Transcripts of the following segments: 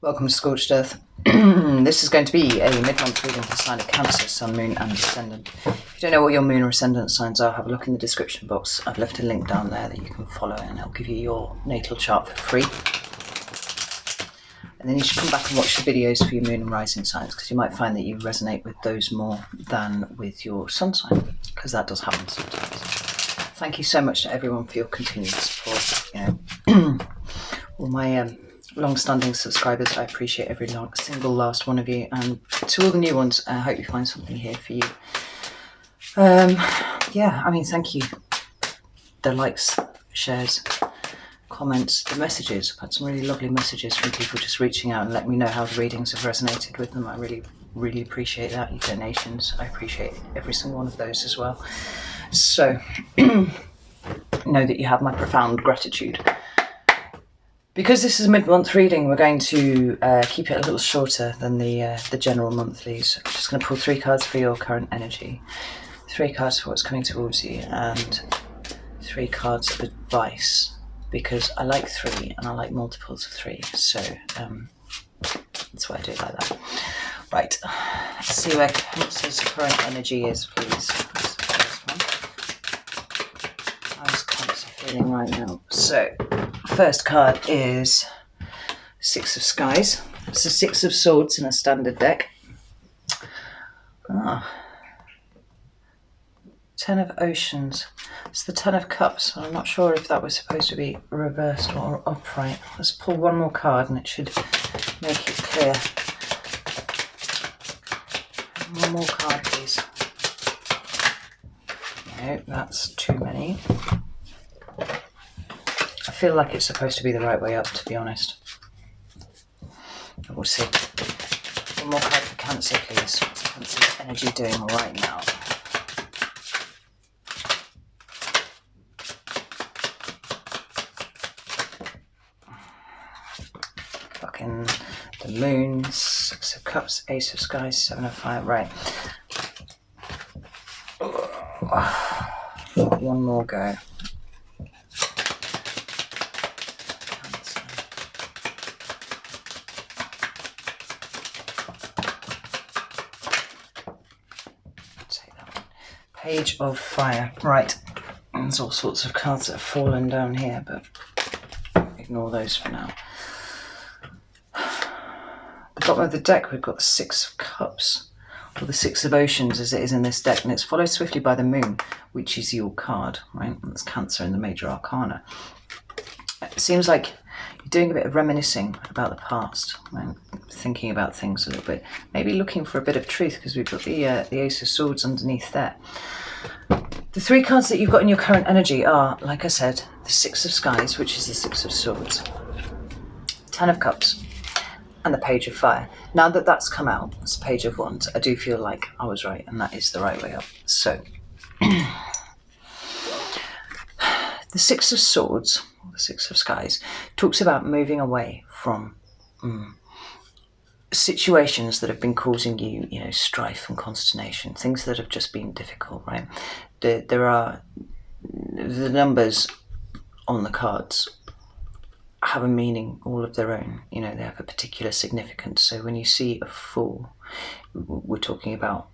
Welcome to Scorched Earth. This is going to be a mid-month reading for the sign of Cancer, Sun, Moon and Ascendant. If you don't know what your Moon or Ascendant signs are, have a look in the description box. I've left a link down there that you can follow and it'll give you your natal chart for free. And then you should come back and watch the videos for your Moon and Rising signs, because you might find that you resonate with those more than with your Sun sign, because that does happen sometimes. Thank you so much to everyone for your continued support. All my long-standing subscribers, I appreciate every single last one of you, and to all the new ones, I hope you find something here for you. Thank you. The likes, shares, comments, the messages. I've had some really lovely messages from people just reaching out and letting me know how the readings have resonated with them. I really appreciate that. Your donations, I appreciate every single one of those as well. So know that you have my profound gratitude. Because this is a mid-month reading, we're going to keep it a little shorter than the general monthlies. I'm just going to pull 3 cards for your current energy, 3 cards for what's coming towards you, and 3 cards of advice, because I like 3 and I like multiples of 3, so that's why I do it like that. Right, let's see where Cancer's current energy is, please. That's the first one. How's Cancer feeling right now? So, first card is 6 of Skies. It's the 6 of Swords in a standard deck. 10 of Oceans. It's the 10 of Cups. I'm not sure if that was supposed to be reversed or upright. Let's pull one more card and it should make it clear. One more card, please. No, that's too many. I feel like it's supposed to be the right way up, to be honest. We'll see. One more card for Cancer, please. What's Cancer's energy doing right now? Fucking the Moon, 6 of Cups, Ace of Skies, 7 of Fire. Right. One more go. Page of Fire. Right. There's all sorts of cards that have fallen down here, but ignore those for now. At the bottom of the deck, we've got the 6 of Cups, or the 6 of Oceans as it is in this deck, and it's followed swiftly by the Moon, which is your card, right? That's Cancer in the Major Arcana. It seems like you're doing a bit of reminiscing about the past, right? Thinking about things a little bit, maybe looking for a bit of truth, because we've got the Ace of Swords underneath there. The 3 cards that you've got in your current energy are, like I said, the 6 of Skies, which is the 6 of Swords, 10 of Cups, and the Page of Fire. Now that that's come out, it's Page of Wands, I do feel like I was right, and that is the right way up. So, the 6 of Swords, or the 6 of Skies, talks about moving away from situations that have been causing you, strife and consternation, things that have just been difficult, right? There are the numbers on the cards have a meaning all of their own. They have a particular significance. So when you see a 4, we're talking about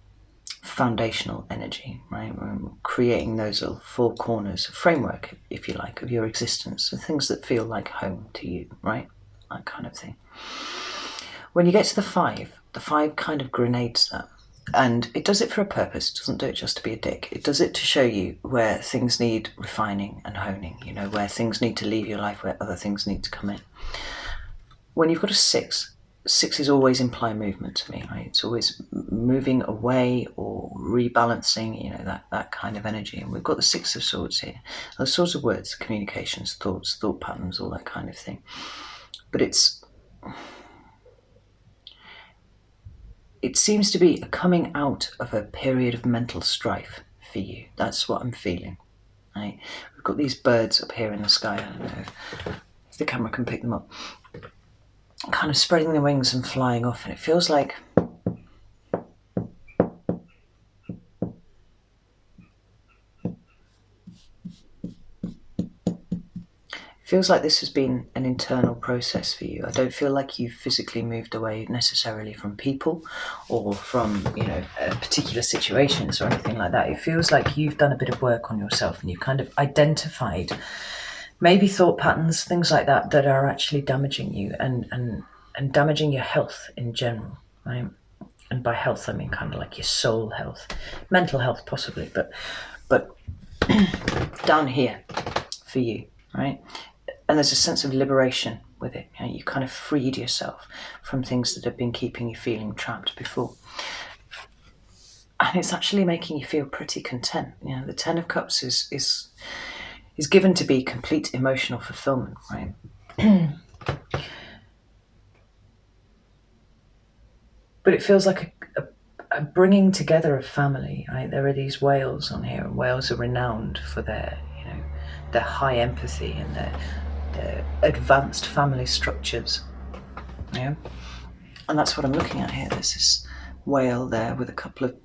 foundational energy, right? We're creating those little 4 corners, a framework, if you like, of your existence, the things that feel like home to you, right? That kind of thing. When you get to the 5 kind of grenades that. And it does it for a purpose. It doesn't do it just to be a dick. It does it to show you where things need refining and honing, where things need to leave your life, where other things need to come in. When you've got a 6 is always imply movement to me, right? It's always moving away or rebalancing, that kind of energy. And we've got the 6 of Swords here. Those sorts of words, communications, thoughts, thought patterns, all that kind of thing. But it seems to be a coming out of a period of mental strife for you. That's what I'm feeling. Right? We've got these birds up here in the sky. I don't know if the camera can pick them up. Kind of spreading their wings and flying off. And it feels like feels like this has been an internal process for you. I don't feel like you've physically moved away necessarily from people or from, particular situations or anything like that. It feels like you've done a bit of work on yourself and you've kind of identified maybe thought patterns, things like that, that are actually damaging you and damaging your health in general, right? And by health, I mean kind of like your soul health, mental health possibly, but down here for you, right? And there's a sense of liberation with it. You kind of freed yourself from things that have been keeping you feeling trapped before. And it's actually making you feel pretty content. The Ten of Cups is given to be complete emotional fulfillment, right? But it feels like a bringing together of family, right? There are these whales on here, and whales are renowned for their high empathy and their advanced family structures. Yeah, and that's what I'm looking at here. There's this whale there with a couple of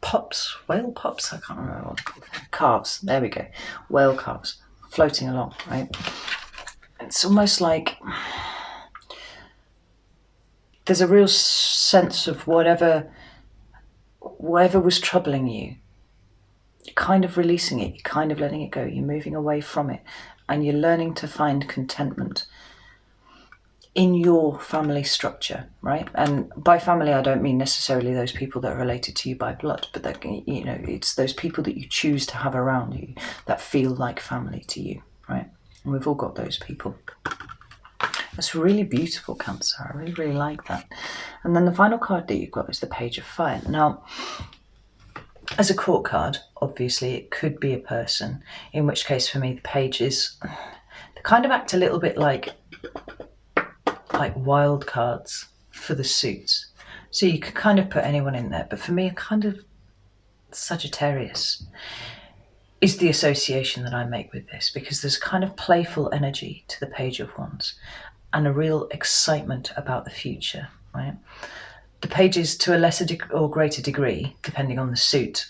pups, whale pups. I can't remember what they're called. Calves. There we go. Whale calves floating along, right? It's almost like there's a real sense of whatever was troubling you. You're kind of releasing it, you're kind of letting it go, you're moving away from it, and you're learning to find contentment in your family structure, right? And by family, I don't mean necessarily those people that are related to you by blood, but that, it's those people that you choose to have around you that feel like family to you, right? And we've all got those people. That's really beautiful, Cancer. I really, really like that. And then the final card that you've got is the Page of Fire. Now, as a court card, obviously, it could be a person, in which case for me, the pages, they kind of act a little bit like wild cards for the suits. So you could kind of put anyone in there. But for me, a kind of Sagittarius is the association that I make with this, because there's a kind of playful energy to the Page of Wands and a real excitement about the future, right? The pages, to a lesser or greater degree, depending on the suit,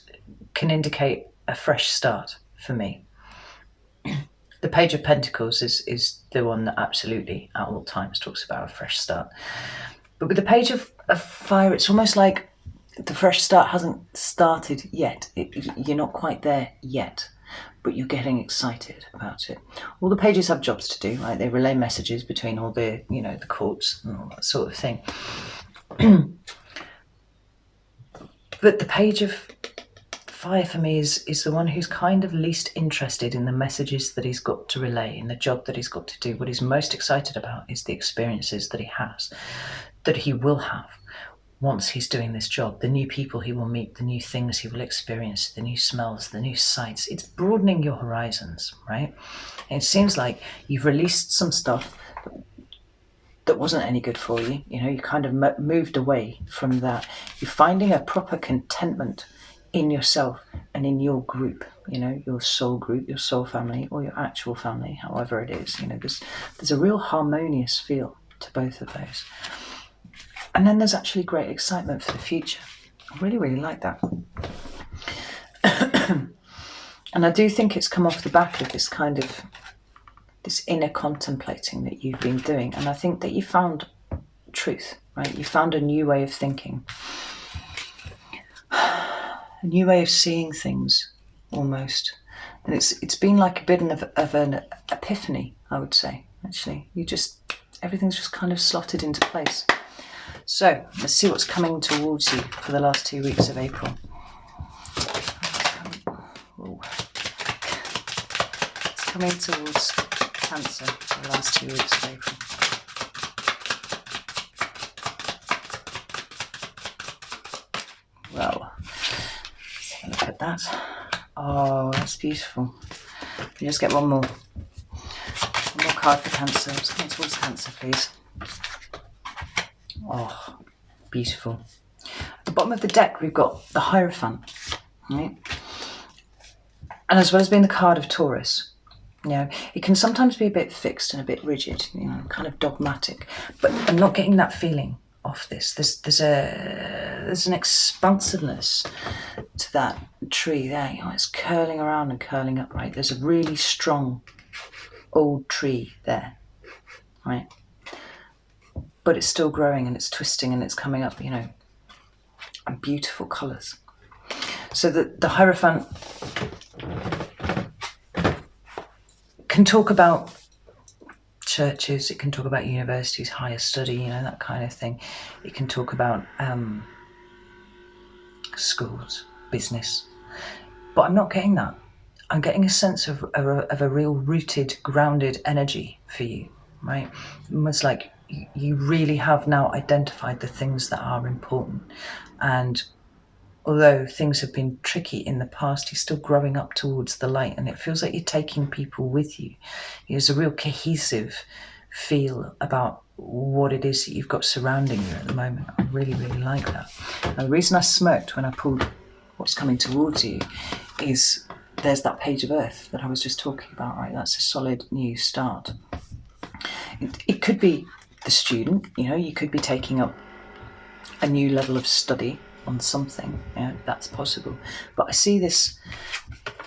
can indicate a fresh start for me. The Page of Pentacles is the one that absolutely, at all times, talks about a fresh start. But with the Page of Fire, it's almost like the fresh start hasn't started yet. You're not quite there yet, but you're getting excited about it. All the pages have jobs to do, right? They relay messages between all the, the courts and all that sort of thing. But the Page of Fire for me is the one who's kind of least interested in the messages that he's got to relay, in the job that he's got to do. What he's most excited about is the experiences that he has, that he will have once he's doing this job, the new people he will meet, the new things he will experience, the new smells, the new sights. It's broadening your horizons, right? And it seems like you've released some stuff that wasn't any good for you. You kind of moved away from that. You're finding a proper contentment in yourself and in your group, your soul group, your soul family, or your actual family, however it is. There's a real harmonious feel to both of those. And then there's actually great excitement for the future. I really, really like that. And I do think it's come off the back of this kind of, this inner contemplating that you've been doing. And I think that you found truth, right? You found a new way of thinking. A new way of seeing things, almost. And it's been like a bit of an epiphany, I would say, actually. Everything's just kind of slotted into place. So, let's see what's coming towards you for the last 2 weeks of April. It's coming towards Cancer for the last 2 weeks of April. Well, let's have a look at that. Oh, that's beautiful. Can you just get one more card for Cancer? It's coming towards Cancer, please. Oh, beautiful. At the bottom of the deck, we've got the Hierophant, right? And as well as being the card of Taurus, it can sometimes be a bit fixed and a bit rigid, kind of dogmatic. But I'm not getting that feeling off this. There's an expansiveness to that tree there. You know, it's curling around and curling up, right? There's a really strong old tree there, right? But it's still growing and it's twisting and it's coming up, you know, in beautiful colours. So the Hierophant can talk about churches, it can talk about universities, higher study, you know, that kind of thing. It can talk about schools, business. But I'm not getting that. I'm getting a sense of a real rooted, grounded energy for you, right? Almost like you really have now identified the things that are important. And although things have been tricky in the past, you're still growing up towards the light, and it feels like you're taking people with you. There's a real cohesive feel about what it is that you've got surrounding you at the moment. I really, really like that. Now, the reason I smirked when I pulled what's coming towards you is there's that page of earth that I was just talking about, right? That's a solid new start. It could be the student, you know, you could be taking up a new level of study on something, you know, that's possible. But I see this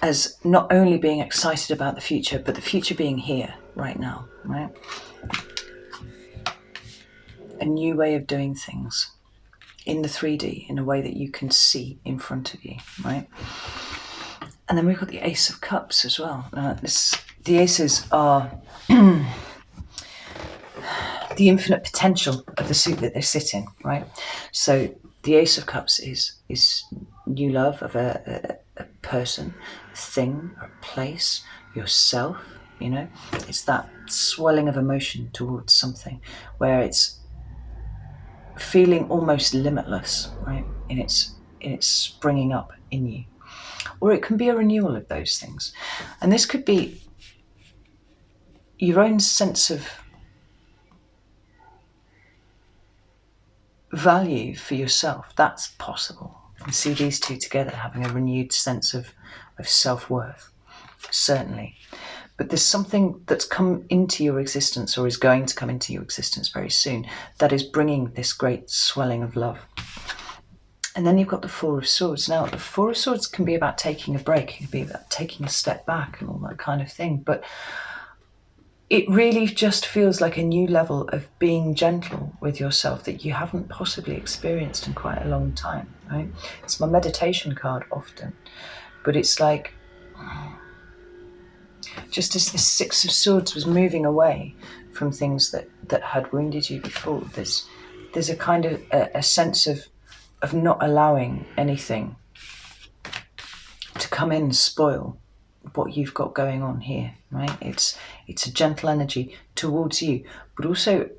as not only being excited about the future, but the future being here right now, right? A new way of doing things in the 3D in a way that you can see in front of you, right? And then we've got the Ace of Cups as well. The aces are the infinite potential of the suit that they sit in, right? So the Ace of Cups is new love of a person, a thing, or a place, yourself, you know? It's that swelling of emotion towards something where it's feeling almost limitless, right? And it's springing up in you. Or it can be a renewal of those things. And this could be your own sense of value for yourself. That's possible. You see these two together having a renewed sense of self-worth, certainly. But there's something that's come into your existence or is going to come into your existence very soon that is bringing this great swelling of love. And then you've got the Four of Swords. Now, the Four of Swords can be about taking a break. It can be about taking a step back and all that kind of thing. But it really just feels like a new level of being gentle with yourself that you haven't possibly experienced in quite a long time, right? It's my meditation card often. But it's like, just as the Six of Swords was moving away from things that had wounded you before, there's a kind of a sense of not allowing anything to come in and spoil what you've got going on here, right? It's a gentle energy towards you, but also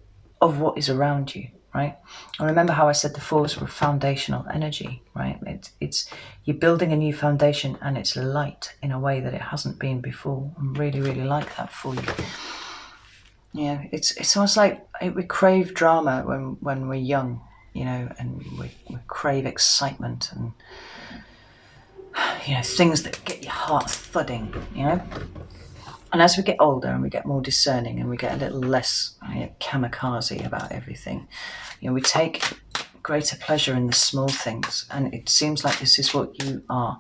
of what is around you, right? I remember how I said the fours were foundational energy, right? It's you're building a new foundation and it's light in a way that it hasn't been before. I really, really like that for you. Yeah, it's almost like we crave drama when we're young, you know, and we crave excitement and, you know, things that get your heart thudding, you know. And as we get older and we get more discerning and we get a little less, you know, kamikaze about everything, you know, we take greater pleasure in the small things. And it seems like this is what you are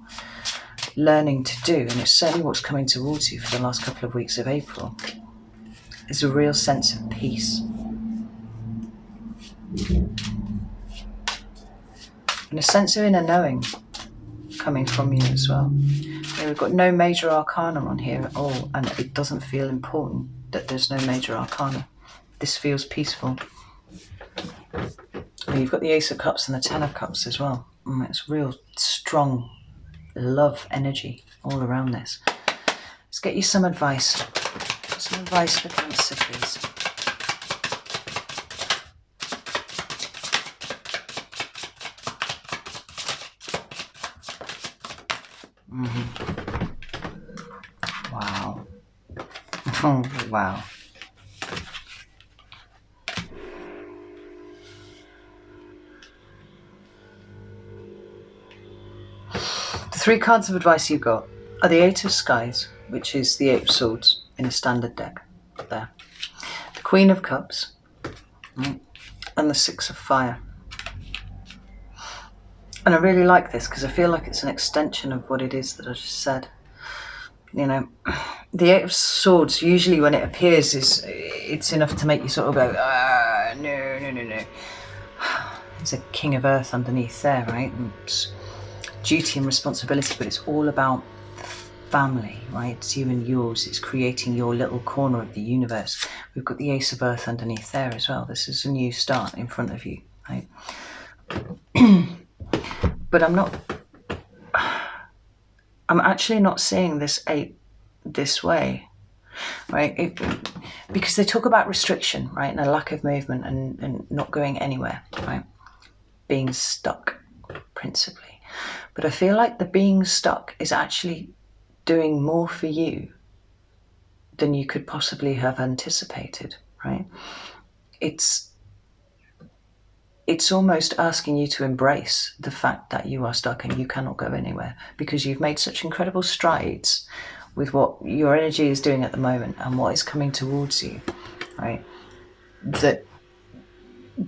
learning to do, and it's certainly what's coming towards you for the last couple of weeks of April. Is a real sense of peace. And a sense of inner knowing coming from you as well. We've got no major arcana on here at all, and it doesn't feel important that there's no major arcana. This feels peaceful. And you've got the Ace of Cups and the Ten of Cups as well. It's real strong love energy all around this. Let's get you some advice. Some advice for Cancer, please. Wow. Oh, wow. The three cards of advice you got are the Eight of Skies, which is the Eight of Swords in a standard deck there. The Queen of Cups, and the Six of Fire. And I really like this because I feel like it's an extension of what it is that I just said. You know, the Eight of Swords, usually when it appears, it's enough to make you sort of go, no, no, no, no. There's a King of Earth underneath there, right? And it's duty and responsibility, but it's all about family, right? It's you and yours. It's creating your little corner of the universe. We've got the Ace of Earth underneath there as well. This is a new start in front of you, right? But I'm actually not seeing this 8 this way, right? Because they talk about restriction, right? And a lack of movement and not going anywhere, right? Being stuck, principally. But I feel like the being stuck is actually doing more for you than you could possibly have anticipated, right? It's almost asking you to embrace the fact that you are stuck and you cannot go anywhere, because you've made such incredible strides with what your energy is doing at the moment and what is coming towards you, right? That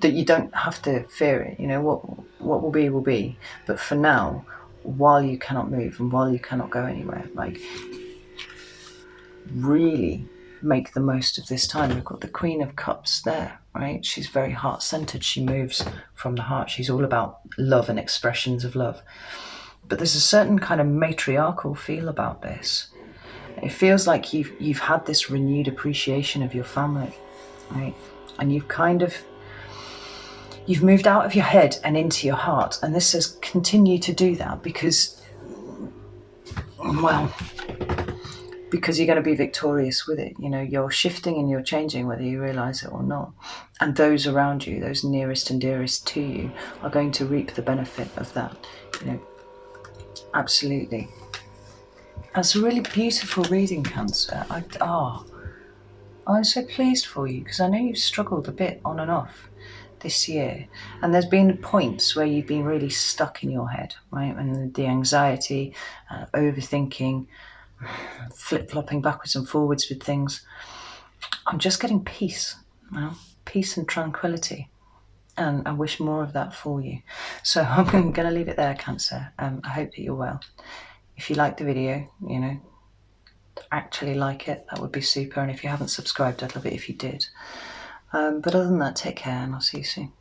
you don't have to fear it. You know, what will be. But for now, while you cannot move and while you cannot go anywhere, like, really make the most of this time. We've got the Queen of Cups there, right? She's very heart-centered. She moves from the heart. She's all about love and expressions of love. But there's a certain kind of matriarchal feel about this. It feels like you've had this renewed appreciation of your family, right? And you've moved out of your head and into your heart. And this says continue to do that because, well, because you're going to be victorious with it. You know, you're shifting and you're changing whether you realize it or not. And those around you, those nearest and dearest to you, are going to reap the benefit of that. You know, absolutely. That's a really beautiful reading, Cancer. I'm so pleased for you because I know you've struggled a bit on and off this year, and there's been points where you've been really stuck in your head, right? And the anxiety, overthinking, flip-flopping backwards and forwards with things. I'm just getting peace, peace and tranquility, and I wish more of that for you. So I'm going to leave it there, Cancer. I hope that you're well. If you liked the video, you know, actually like it, that would be super. And if you haven't subscribed, I'd love it if you did. But other than that, take care and I'll see you soon.